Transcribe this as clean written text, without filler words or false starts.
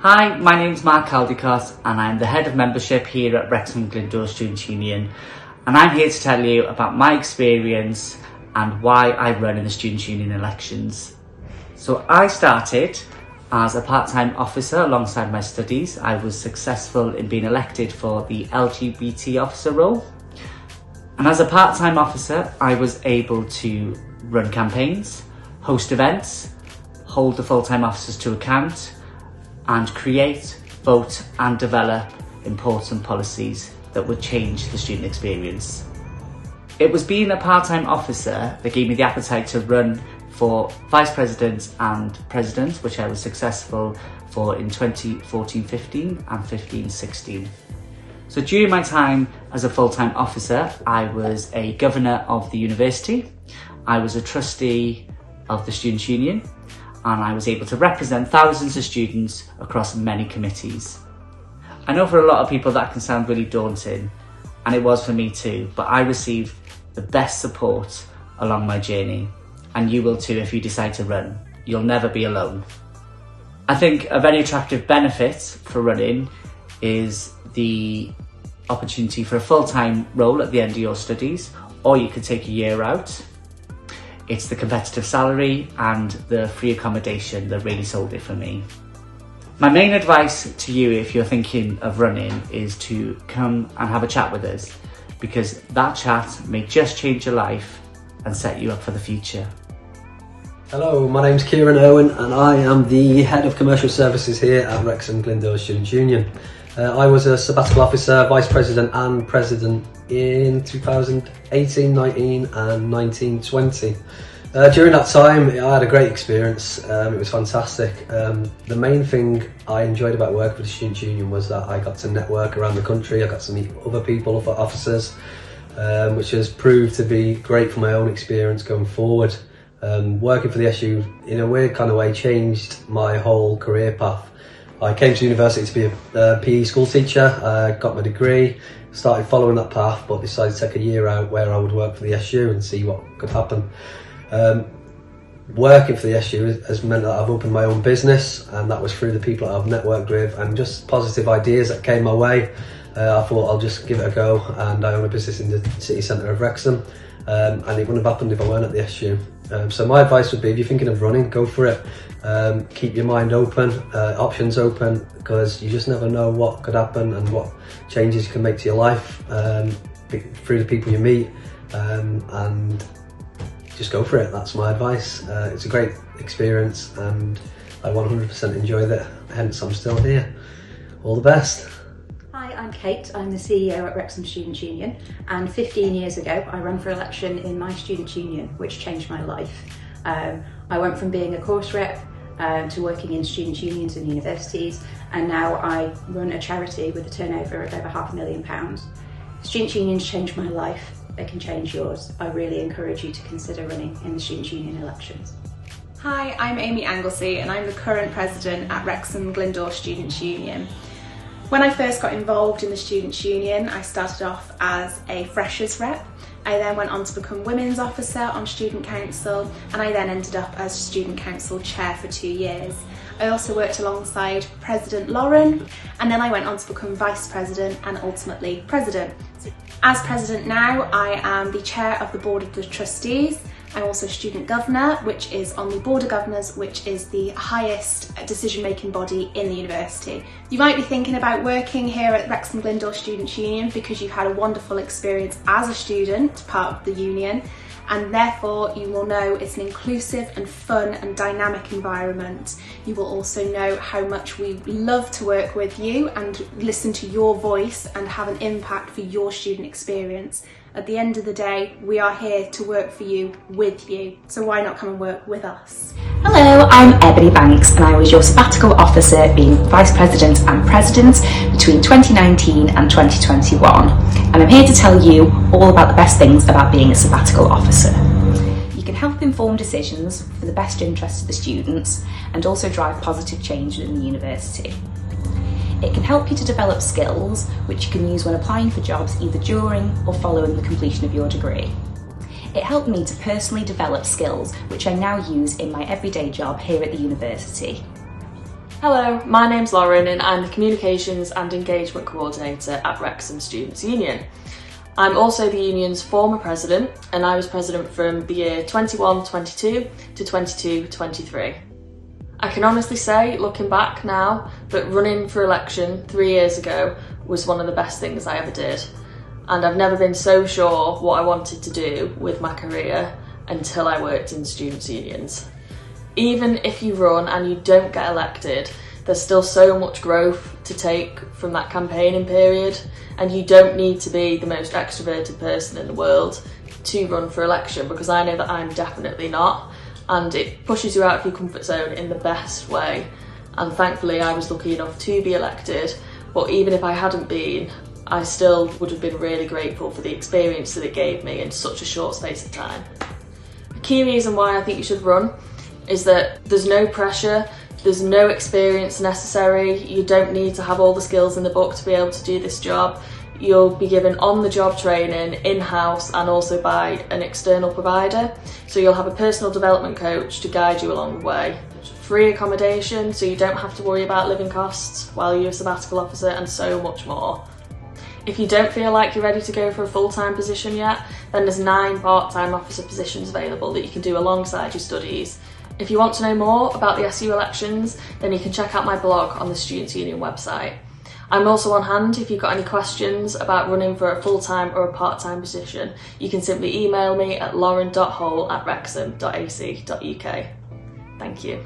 Hi, my name's Mark Caldicott and I'm the Head of Membership here at Wrexham Glyndŵr Students' Union, and I'm here to tell you about my experience and why I run in the Students' Union elections. So I started as a part-time officer alongside my studies. I was successful in being elected for the LGBT officer role, and as a part-time officer I was able to run campaigns, host events, hold the full-time officers to account, and create, vote and develop important policies that would change the student experience. It was being a part-time officer that gave me the appetite to run for Vice President and President, which I was successful for in 2014-15 and 15-16. So during my time as a full-time officer, I was a governor of the university, I was a trustee of the Students' Union, and I was able to represent thousands of students across many committees. I know for a lot of people that can sound really daunting, and it was for me too, but I received the best support along my journey, and you will too if you decide to run. You'll never be alone. I think a very attractive benefit for running is the opportunity for a full-time role at the end of your studies, or you could take a year out. It's the competitive salary and the free accommodation that really sold it for me. My main advice to you if you're thinking of running is to come and have a chat with us, because that chat may just change your life and set you up for the future. Hello, my name's Kieran Owen and I am the Head of Commercial Services here at Wrexham Glyndŵr Students' Union. I was a sabbatical officer, Vice President and President in 2018, 19 and 19-20. During that time I had a great experience, it was fantastic. The main thing I enjoyed about working for the Students' Union was that I got to network around the country, I got to meet other people, other officers, which has proved to be great for my own experience going forward. Working for the SU in a weird kind of way changed my whole career path. I came to university to be a PE school teacher, got my degree, started following that path, but decided to take a year out where I would work for the SU and see what could happen. Working for the SU has meant that I've opened my own business, and that was through the people that I've networked with and just positive ideas that came my way. I thought I'll just give it a go, and I own a business in the city centre of Wrexham, and it wouldn't have happened if I weren't at the SU. So my advice would be, if you're thinking of running, go for it. Keep your mind open, options open, because you just never know what could happen and what changes you can make to your life through the people you meet, and just go for it. That's my advice. It's a great experience and I 100% enjoyed it, hence I'm still here. All the best. Hi, I'm Kate. I'm the CEO at Wrexham Students' Union, and 15 years ago I ran for election in my Students' Union, which changed my life. I went from being a course rep to working in students' unions and universities, and now I run a charity with a turnover of over £500,000. Students' unions changed my life. They can change yours. I really encourage you to consider running in the Students' Union elections. Hi, I'm Amy Anglesey and I'm the current president at Wrexham Glyndŵr Students' Union. When I first got involved in the Students' Union, I started off as a freshers rep. I then went on to become Women's Officer on Student Council, and I then ended up as Student Council Chair for 2 years. I also worked alongside President Lauren, and then I went on to become Vice President and ultimately President. As President now, I am the Chair of the Board of the Trustees. I'm also Student Governor, which is on the Board of Governors, which is the highest decision-making body in the university. You might be thinking about working here at Wrexham Glyndŵr Students' Union because you've had a wonderful experience as a student, part of the union, and therefore you will know it's an inclusive and fun and dynamic environment. You will also know how much we love to work with you and listen to your voice and have an impact for your student experience. At the end of the day, we are here to work for you, with you. So why not come and work with us? Hello, I'm Ebony Banks and I was your sabbatical officer, being Vice President and President between 2019 and 2021. And I'm here to tell you all about the best things about being a sabbatical officer. You can help inform decisions for the best interests of the students and also drive positive change within the university. It can help you to develop skills which you can use when applying for jobs either during or following the completion of your degree. It helped me to personally develop skills which I now use in my everyday job here at the university. Hello, my name's Lauren and I'm the Communications and Engagement Coordinator at Wrexham Students' Union. I'm also the union's former president, and I was president from the year 21-22 to 22-23. I can honestly say, looking back now, that running for election 3 years ago was one of the best things I ever did. And I've never been so sure what I wanted to do with my career until I worked in students' unions. Even if you run and you don't get elected, there's still so much growth to take from that campaigning period, and you don't need to be the most extroverted person in the world to run for election, because I know that I'm definitely not, and it pushes you out of your comfort zone in the best way. And thankfully I was lucky enough to be elected, but even if I hadn't been, I still would have been really grateful for the experience that it gave me in such a short space of time. The key reason why I think you should run is that there's no pressure, there's no experience necessary, you don't need to have all the skills in the book to be able to do this job. You'll be given on-the-job training in-house and also by an external provider, so you'll have a personal development coach to guide you along the way. Free accommodation, so you don't have to worry about living costs while you're a sabbatical officer, and so much more. If you don't feel like you're ready to go for a full-time position yet, then there's 9 part-time officer positions available that you can do alongside your studies. If you want to know more about the SU elections, then you can check out my blog on the Students' Union website. I'm also on hand if you've got any questions about running for a full-time or a part-time position. You can simply email me at lauren.hole@wrexham.ac.uk. Thank you.